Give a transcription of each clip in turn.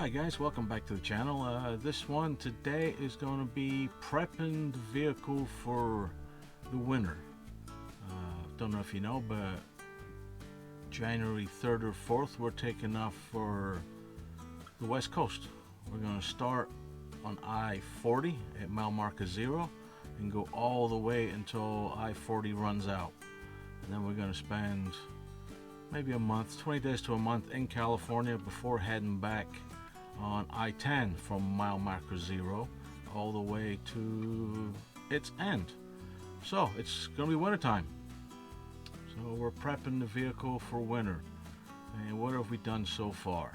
Hi guys, welcome back to the channel. This one today is going to be prepping the vehicle for the winter. Don't know if you know, but January 3rd or 4th we're taking off for the west coast. We're going to start on I-40 at mile marker 0 and go all the way until I-40 runs out. And then we're going to spend maybe a month, 20 days to a month in California before heading back on I-10 from mile marker 0 all the way to its end. So it's gonna be winter time, so we're prepping the vehicle for winter. And what have we done so far?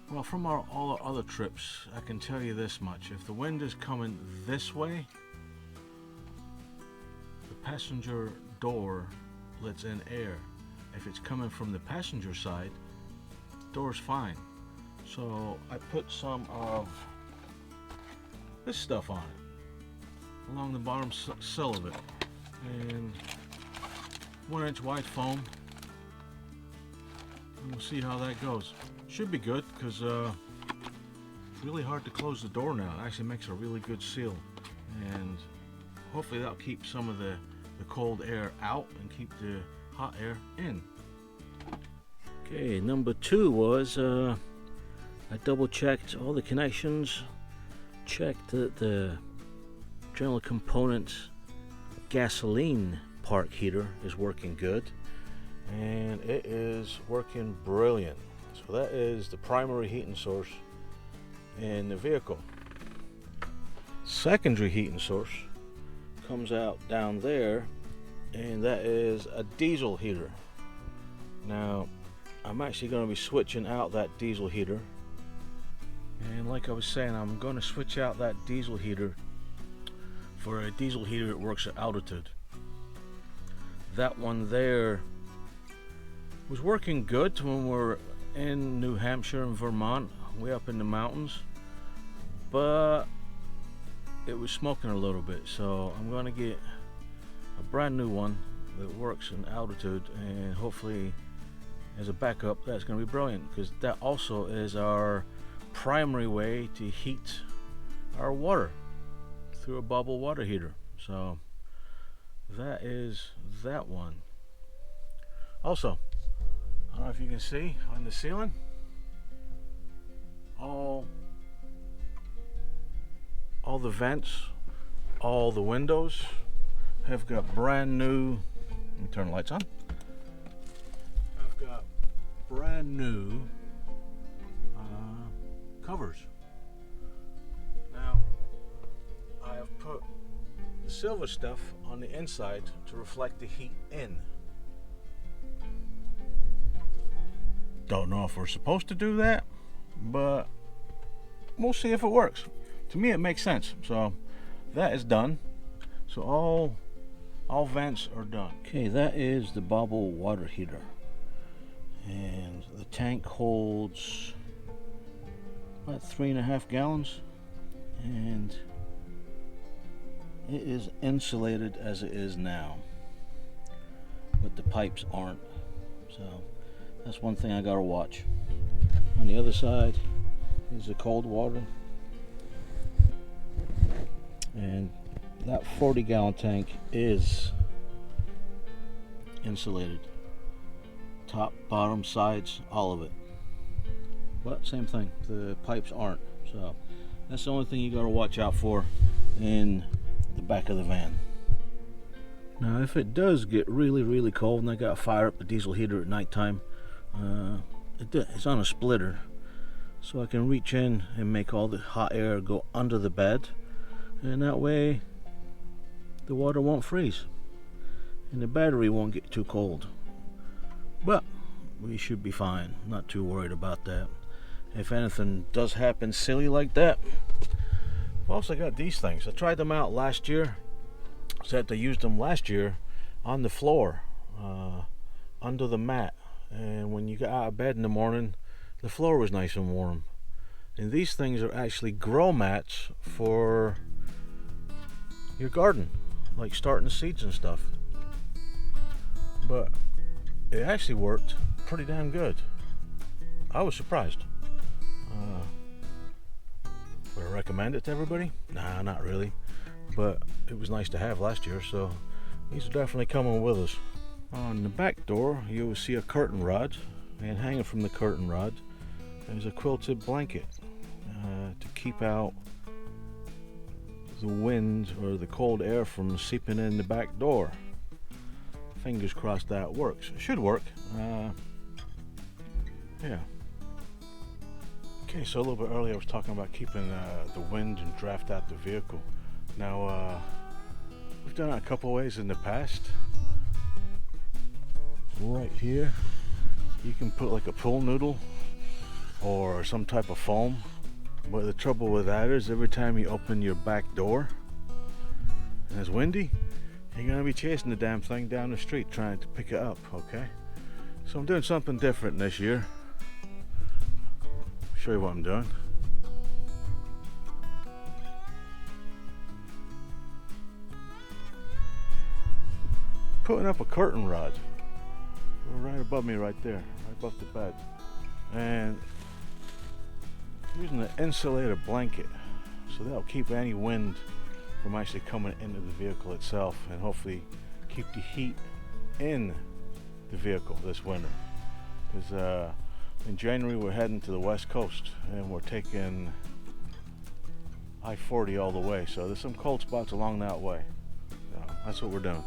Well, from all our other trips, I can tell you this much: if the wind is coming this way, the passenger door lets in air. If it's coming from the passenger side, the door's fine. So I put some of this stuff on it along the bottom sill of it, and 1-inch wide foam, and we'll see how that goes. Should be good, because it's really hard to close the door now. It actually makes a really good seal, and hopefully that'll keep some of the cold air out and keep the hot air in. Okay, number 2 was I double checked all the connections, checked that the general components gasoline park heater is working good, and it is working brilliant. So that is the primary heating source in the vehicle. Secondary heating source comes out down there, and that is a diesel heater. Now I'm actually going to be switching out that diesel heater. And like I was saying, I'm going to switch out that diesel heater for a diesel heater that works at altitude. That one there was working good when we're in New Hampshire and Vermont, way up in the mountains, but it was smoking a little bit. So I'm going to get a brand new one that works in altitude, and hopefully as a backup that's going to be brilliant, because that also is our primary way to heat our water through a bubble water heater. So that is that one. Also, I don't know if you can see on the ceiling, all the vents, all the windows have got brand new, let me turn the lights on. I've got brand new covers. Now I have put the silver stuff on the inside to reflect the heat in. Don't know if we're supposed to do that, but we'll see if it works. To me it makes sense. So that is done. So all vents are done. Okay, that is the bubble water heater, and the tank holds about 3.5 gallons, and it is insulated as it is now, but the pipes aren't. So that's one thing I gotta watch. On the other side is the cold water, and that 40-gallon tank is insulated, top, bottom, sides, all of it. But same thing, the pipes aren't. So that's the only thing you got to watch out for in the back of the van. Now if it does get really cold and I got to fire up the diesel heater at nighttime, it's on a splitter, so I can reach in and make all the hot air go under the bed, and that way the water won't freeze and the battery won't get too cold. But we should be fine, not too worried about that. If anything does happen silly like that, I've also got these things. I tried them out last year. Said I used them last year on the floor, under the mat, and when you got out of bed in the morning, the floor was nice and warm. And these things are actually grow mats for your garden, like starting the seeds and stuff. But it actually worked pretty damn good. I was surprised. Would I recommend it to everybody? Nah, not really. But it was nice to have last year, so these are definitely coming with us. On the back door, you will see a curtain rod, and hanging from the curtain rod is a quilted blanket to keep out the wind or the cold air from seeping in the back door. Fingers crossed that works. It should work. Yeah. Okay, so a little bit earlier I was talking about keeping the wind and draft out the vehicle. Now, we've done it a couple ways in the past. Right here, you can put like a pool noodle or some type of foam. But the trouble with that is every time you open your back door and it's windy, you're going to be chasing the damn thing down the street trying to pick it up, okay? So I'm doing something different this year. I'll show you what I'm doing. Putting up a curtain rod right above me right there, right above the bed. And using an insulated blanket, so that'll keep any wind from actually coming into the vehicle itself, and hopefully keep the heat in the vehicle this winter. Because in January we're heading to the west coast and we're taking I-40 all the way, so there's some cold spots along that way. So that's what we're doing.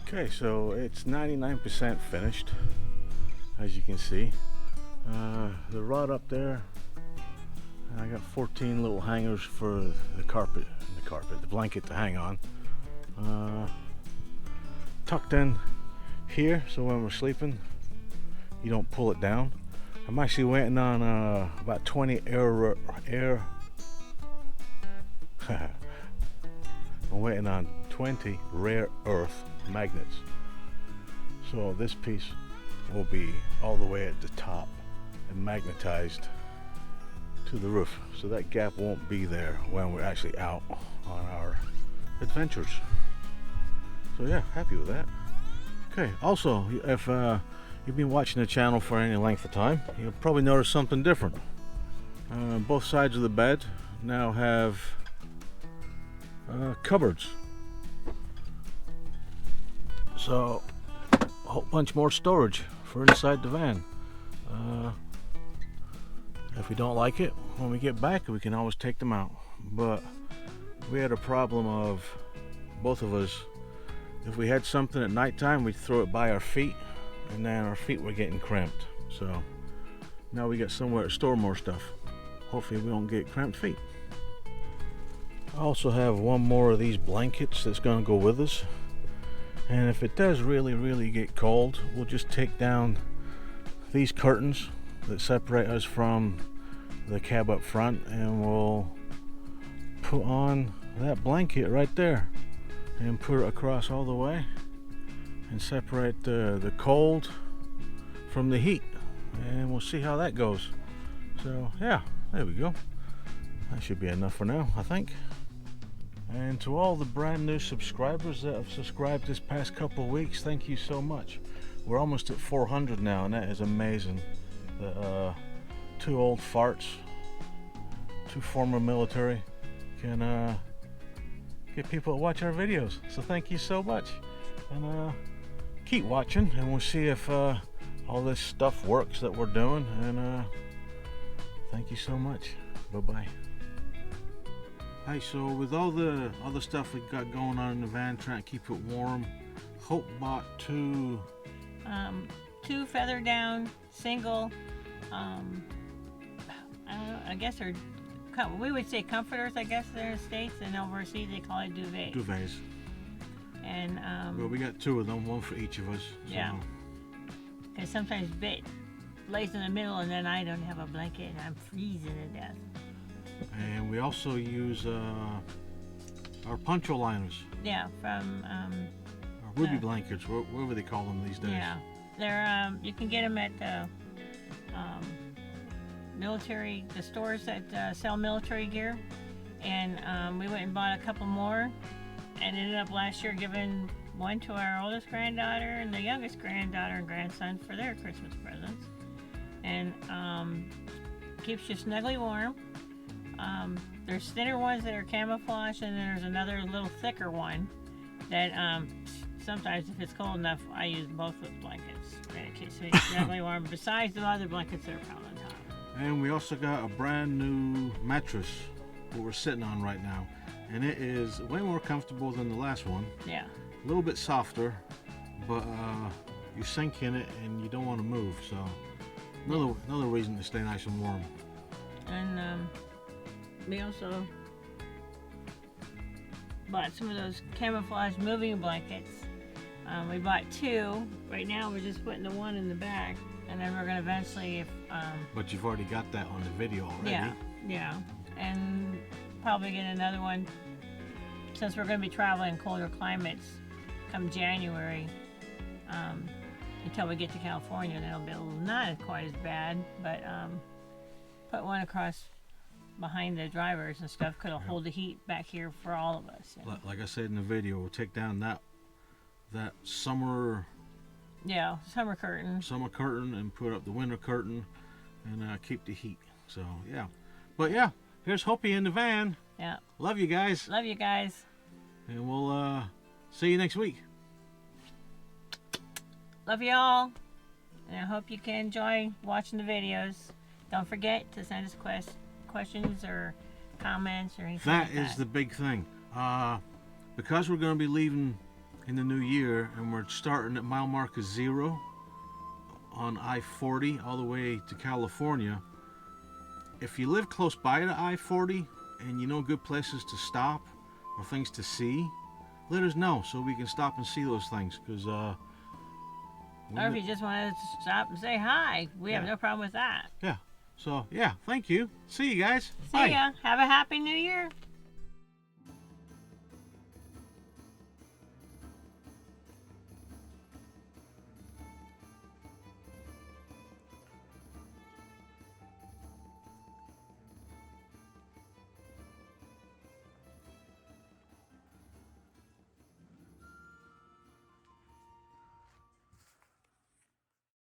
Okay, so it's 99% finished, as you can see. The rod up there, I got 14 little hangers for the blanket to hang on. Tucked in here, so when we're sleeping, you don't pull it down. I'm actually waiting on about 20 I'm waiting on 20 rare earth magnets. So this piece will be all the way at the top and magnetized to the roof, so that gap won't be there when we're actually out on our adventures. So yeah, happy with that. Okay, also if you've been watching the channel for any length of time, you'll probably notice something different. Both sides of the bed now have cupboards, so a whole bunch more storage for inside the van. If we don't like it, when we get back, we can always take them out. But we had a problem of, both of us, if we had something at nighttime, we'd throw it by our feet, and then our feet were getting cramped. So now we got somewhere to store more stuff. Hopefully we don't get cramped feet. I also have one more of these blankets that's going to go with us. And if it does really get cold, we'll just take down these curtains that separate us from the cab up front, and we'll put on that blanket right there and put it across all the way and separate the cold from the heat, and we'll see how that goes. So yeah, there we go. That should be enough for now, I think. And to all the brand new subscribers that have subscribed this past couple of weeks, thank you so much. We're almost at 400 now, and that is amazing. The two old farts, two former military, can get people to watch our videos. So thank you so much, and keep watching, and we'll see if all this stuff works that we're doing. And thank you so much. Bye-bye. Hey, so with all the other stuff we got going on in the van, trying to keep it warm, Hope bought two feather down single, I don't know, I guess they're, we would say comforters, I guess, there in the States, and overseas they call it duvets. Duvets. And well, we got two of them, one for each of us. So. Yeah. Because sometimes Bit lays in the middle, and then I don't have a blanket, and I'm freezing to death. And we also use our poncho liners. Yeah, from our ruby blankets, whatever they call them these days. Yeah, they're you can get them at the the stores that sell military gear. And we went and bought a couple more, and ended up last year giving one to our oldest granddaughter and the youngest granddaughter and grandson for their Christmas presents. And keeps you snugly warm. There's thinner ones that are camouflage, and then there's another little thicker one that sometimes if it's cold enough, I use both of the blankets. And it keeps me snugly warm. Besides the other blankets that are piled on top. And we also got a brand new mattress, what we're sitting on right now, and it is way more comfortable than the last one. Yeah. A little bit softer, but you sink in it and you don't want to move. So another reason to stay nice and warm. And we also bought some of those camouflage moving blankets. We bought 2. Right now we're just putting the one in the back, and then we're gonna eventually, if But you've already got that on the video already. yeah, and probably get another one since we're gonna be traveling colder climates come January. Until we get to California, then it'll be not quite as bad, but put one across behind the drivers and stuff could hold the heat back here for all of us. You know? Like I said in the video, we'll take down that summer curtain and put up the winter curtain and keep the heat. So yeah, but yeah, here's Hopi in the van. Yeah. Love you guys. Love you guys. And we'll see you next week. Love you all, and I hope you can enjoy watching the videos. Don't forget to send us questions or comments or anything like that. That is the big thing. Because we're going to be leaving in the new year, and we're starting at mile marker 0 on I-40 all the way to California. If you live close by to I-40 and you know good places to stop or things to see, let us know so we can stop and see those things. Because or if you just want to stop and say hi, we have no problem with that. Yeah. So, yeah, thank you. See you guys. See ya. Have a happy new year.